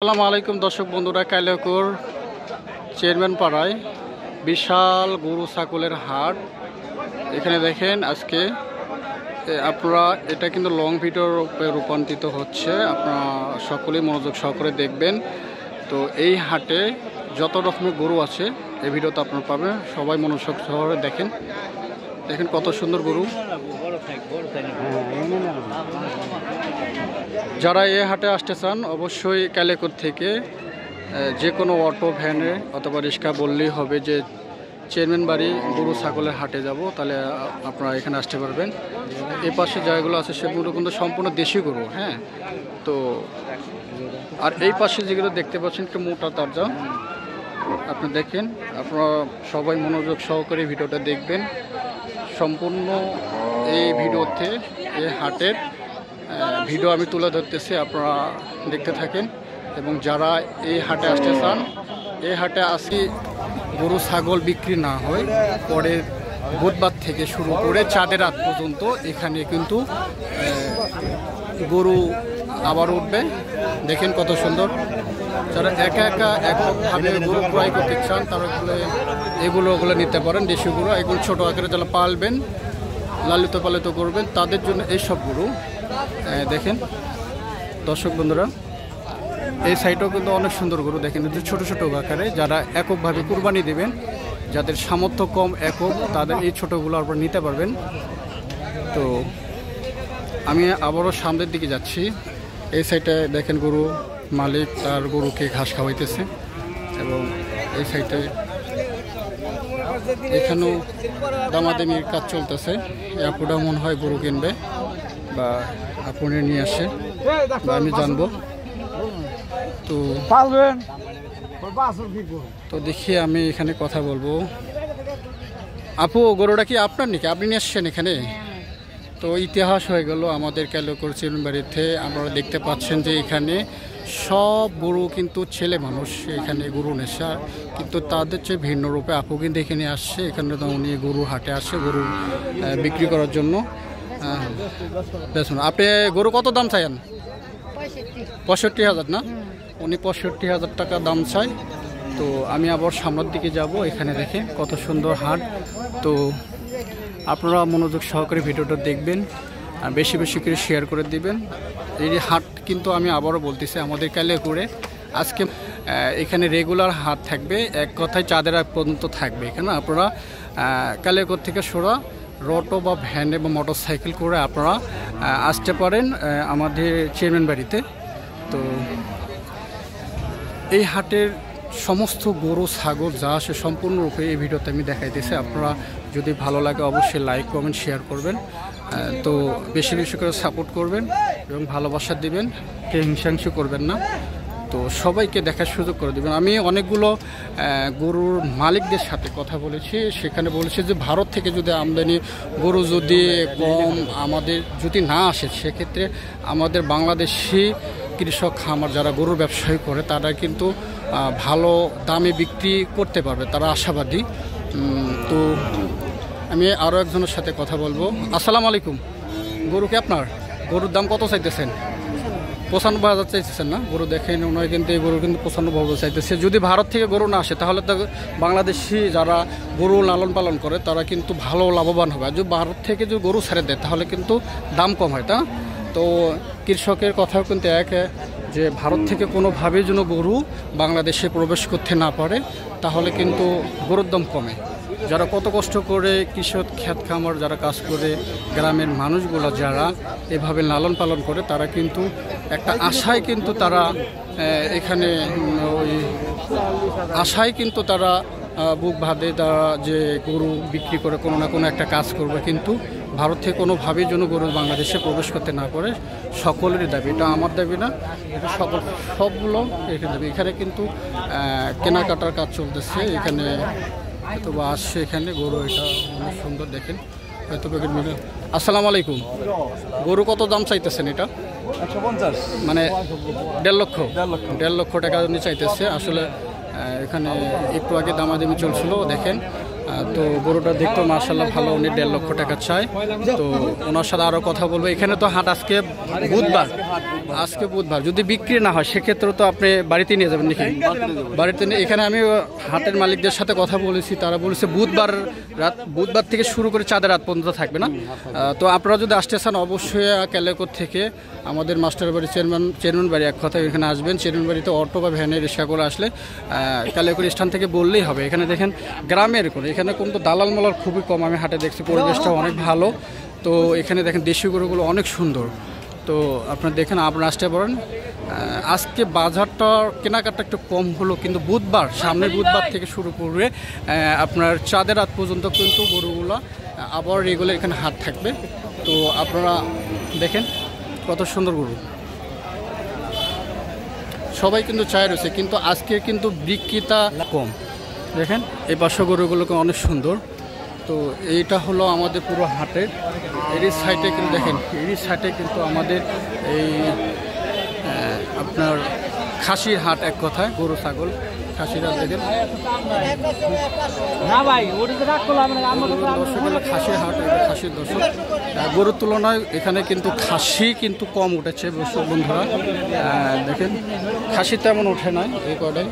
আসসালামু আলাইকুম দর্শক বন্ধুরা, কালিয়াকৈর চেয়ারম্যান পাড়ায় বিশাল গরু ছাগলের হাট। এখানে দেখেন আজকে আপনারা এটা কিন্তু লং ভিডিওর রূপান্তরিত হচ্ছে, আপনারা সকলেই মনোযোগ সহকারে দেখবেন। তো এই হাটে যত রকমের গরু আছে এই ভিডিওতে আপনারা পাবেন, সবাই মনোযোগ সহকারে দেখেন। দেখেন কত সুন্দর গরু। যারা এই হাটে আসতে চান অবশ্যই কালিয়াকৈর থেকে যে কোনো অটো ভ্যানে অথবা রিক্সা বললেই হবে যে চেয়ারম্যান বাড়ি গরু ছাগলের হাটে যাব, তাহলে আপনারা এখানে আসতে পারবেন। এই পাশে জায়গাগুলো আছে সেগুলো কিন্তু সম্পূর্ণ দেশি গরু। হ্যাঁ, তো আর এই পাশে যেগুলো দেখতে পাচ্ছেন একটু মোটা তাজা, আপনি দেখেন। আপনারা সবাই মনোযোগ সহকারে ভিডিওটা দেখবেন। সম্পূর্ণ এই ভিডিওতে এই হাটের ভিডিও আমি তুলে ধরতেছি, আপনারা দেখতে থাকেন। এবং যারা এই হাটে আসতে চান, এই হাটে আসি গরু ছাগল বিক্রি না হয়, পরে বুধবার থেকে শুরু করে চাঁদের রাত পর্যন্ত এখানে কিন্তু গরু আবার উঠবে। দেখেন কত সুন্দর। যারা এককভাবে গরু ক্রয় করতে চান তারা ওগুলো নিতে পারেন। দেশিগুলো এগুলো ছোটো আকারে যারা পালবেন, লালিত পালিত করবেন, তাদের জন্য এই সব গরু। দেখেন দর্শক বন্ধুরা, এই সাইডেও কিন্তু অনেক সুন্দর গরু। দেখেন ছোটো ছোটো আকারে যারা এককভাবে কুরবানি দেবেন, যাদের সামর্থ্য কম একক, তাদের এই ছোটোগুলো আপনারা নিতে পারবেন। তো আমি আবারও সামনের দিকে যাচ্ছি। এই সাইডে দেখেন গরু মালিক তার গরুকে ঘাস খাওয়াইতেছে, এবং এই সাইডে এখানেও দামাদামির কাজ চলতেছে। আপুটা মনে হয় গরু কিনবে বা আপনি নিয়ে আসে বা আমি জানবো। তো দেখি আমি এখানে কথা বলবো। আপু, গরুটা কি আপনার নাকি? আপনি নিয়ে আসছেন এখানে? তো ইতিহাস হয়ে গেল আমাদের কালিয়াকৈর চেয়ারম্যান বাড়িতে। আপনারা দেখতে পাচ্ছেন যে এখানে সব গরু কিন্তু ছেলে মানুষ এখানে গরু নেশা, কিন্তু তাদের চেয়ে ভিন্ন রূপে আপু কিন্তু এখানে আসছে। এখানে তো উনি গরু হাটে আসে গরু বিক্রি করার জন্য। দেখুন, আপনি গরু কত দাম চাইন? 65,000 না? উনি 65,000 টাকা দাম চাই। তো আমি আবার সামনের দিকে যাব। এখানে দেখেন কত সুন্দর হাট। তো আপনারা মনোযোগ সহকারে ভিডিওটা দেখবেন, বেশি বেশি করে শেয়ার করে দিবেন। এই হাট কিন্তু আমি আবারও বলতেছি আমাদের কালিয়াকৈরে আজকে এখানে রেগুলার হাট থাকবে, এক কথায় চাঁদের রাত পর্যন্ত থাকবে। এখানে আপনারা কালিয়াকৈর থেকে সোরা অটো বা ভ্যানে বা মোটর সাইকেল করে আপনারা আসতে পারেন আমাদের চেয়ারম্যান বাড়িতে। তো এই হাটের সমস্ত গরু ছাগল যা আসে সম্পূর্ণরূপে এই ভিডিওতে আমি দেখাইতেছি। আপনারা যদি ভালো লাগে অবশ্যই লাইক কমেন্ট শেয়ার করবেন। তো বেশি বেশি করে সাপোর্ট করবেন এবং ভালোবাসা দিবেন, কে হিংসাংসি করবেন না। তো সবাইকে দেখার সুযোগ করে দেবেন। আমি অনেকগুলো গরুর মালিকদের সাথে কথা বলেছি, সেখানে বলেছি যে ভারত থেকে যদি আমদানি গরু যদি কম আমাদের যদি না আসে, সেক্ষেত্রে আমাদের বাংলাদেশি কৃষক খামার যারা গরুর ব্যবসায়ী করে তারা কিন্তু ভালো দামে বিক্রি করতে পারবে, তারা আশাবাদী। তো আমি আরও একজনের সাথে কথা বলবো। আসসালামু আলাইকুম। গরু কি আপনার? গরুর দাম কত চাইতেছেন? 95,000 চাইতেছেন না? গরু দেখেন ওনার কিন্তু এই গরু কিন্তু 95,000 চাইতেছে। যদি ভারত থেকে গরু না আসে তাহলে তো বাংলাদেশি যারা গরু লালন পালন করে তারা কিন্তু ভালো লাভবান হবে। আর যদি ভারত থেকে যদি গরু ছেড়ে দেয় তাহলে কিন্তু দাম কম হয়, তা তো কৃষকের কথাও কিন্তু এক, যে ভারত থেকে কোনোভাবেই যেন গরু বাংলাদেশে প্রবেশ করতে না পারে, তাহলে কিন্তু গরুর দাম কমে। যারা কত কষ্ট করে কৃষক খ্যাত খামার যারা কাজ করে, গ্রামের মানুষগুলো যারা এভাবে লালন পালন করে, তারা কিন্তু একটা আশায় কিন্তু তারা এখানে ওই আশায় কিন্তু তারা বুক বাঁধে তারা যে গরু বিক্রি করে কোনো না কোনো একটা কাজ করবে। কিন্তু ভারত থেকে কোনোভাবেই যেন গরু বাংলাদেশে প্রবেশ করতে না পারে, সকলেরই দাবি। এটা আমার দাবি না, এটা সবগুলো এখানে দাবি। এখানে কিন্তু কেনাকাটার কাজ চলতেছে। এখানে হয়তো বা আসছে এখানে গরু, এটা অনেক সুন্দর দেখেন হয়তো। আসসালামু আলাইকুম। গরু কত দাম চাইতেছেন এটা? 150, মানে 1.5 লক্ষ টাকা উনি চাইতেছে। আসলে এখানে একটু আগে দামাদামি চলছিল, দেখেন তো গরুটা দেখতে মাশাআল্লাহ ভালো, উনি 1.5 লক্ষ টাকা চায়। তো ওনার সাথে আরও কথা বলবো। এখানে তো হাট আজকে বুধবার, যদি বিক্রি না হয় সেক্ষেত্রে তো আপনি বাড়িতে নিয়ে যাবেন নাকি? বাড়িতে নিয়ে, এখানে আমি হাটের মালিকদের সাথে কথা বলেছি, তারা বলেছে বুধবার থেকে শুরু করে চাঁদের রাত পর্যন্ত থাকবে না। তো আপনারা যদি আসতে চান অবশ্যই ক্যালেকোর থেকে আমাদের মাস্টার বাড়ি চেয়ারম্যান বাড়ি, এক কথায় এখানে আসবেন। চেয়ারম্যান বাড়িতে অটো বা ভ্যানে রিক্সা করে আসলে ক্যালেকোর স্থান থেকে বললেই হবে। এখানে দেখেন গ্রামের কোনো, এখানে কিন্তু দালাল মালার খুবই কম, আমি হাটে দেখছি, পরিবেশটা অনেক ভালো। তো এখানে দেখেন দেশি গরুগুলো অনেক সুন্দর। তো আপনারা দেখেন, আপনারা আসতে পারেন। আজকে বাজারটা কেনাকাটা একটু কম হলো, কিন্তু সামনের বুধবার থেকে শুরু করে আপনার চাঁদের রাত পর্যন্ত কিন্তু গরুগুলো আবার রেগুলার এখানে হাট থাকবে। তো আপনারা দেখেন কত সুন্দর গরু, সবাই কিন্তু চায় রয়েছে, কিন্তু আজকে কিন্তু বিক্রেতা কম। দেখেন এই পাশে গরুগুলোকে অনেক সুন্দর। তো এইটা হলো আমাদের পুরো হাটের এরই সাইডে, কিন্তু দেখেন এরই সাইডে কিন্তু আমাদের এই আপনার খাসির হাট, এক কথায় গরু ছাগল খাসির হাট। দেখেন খাসির হাট, খাসির দর্শক। গরুর তুলনায় এখানে কিন্তু খাসি কিন্তু কম উঠেছে দর্শক বন্ধুরা। দেখেন খাসি তেমন ওঠে না এই কটাই।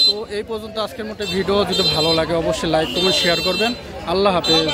তো এই পর্যন্ত আজকের মতো ভিডিও যদি ভালো লাগে অবশ্যই লাইক কমেন্ট শেয়ার করবেন। আল্লাহ হাফেজ।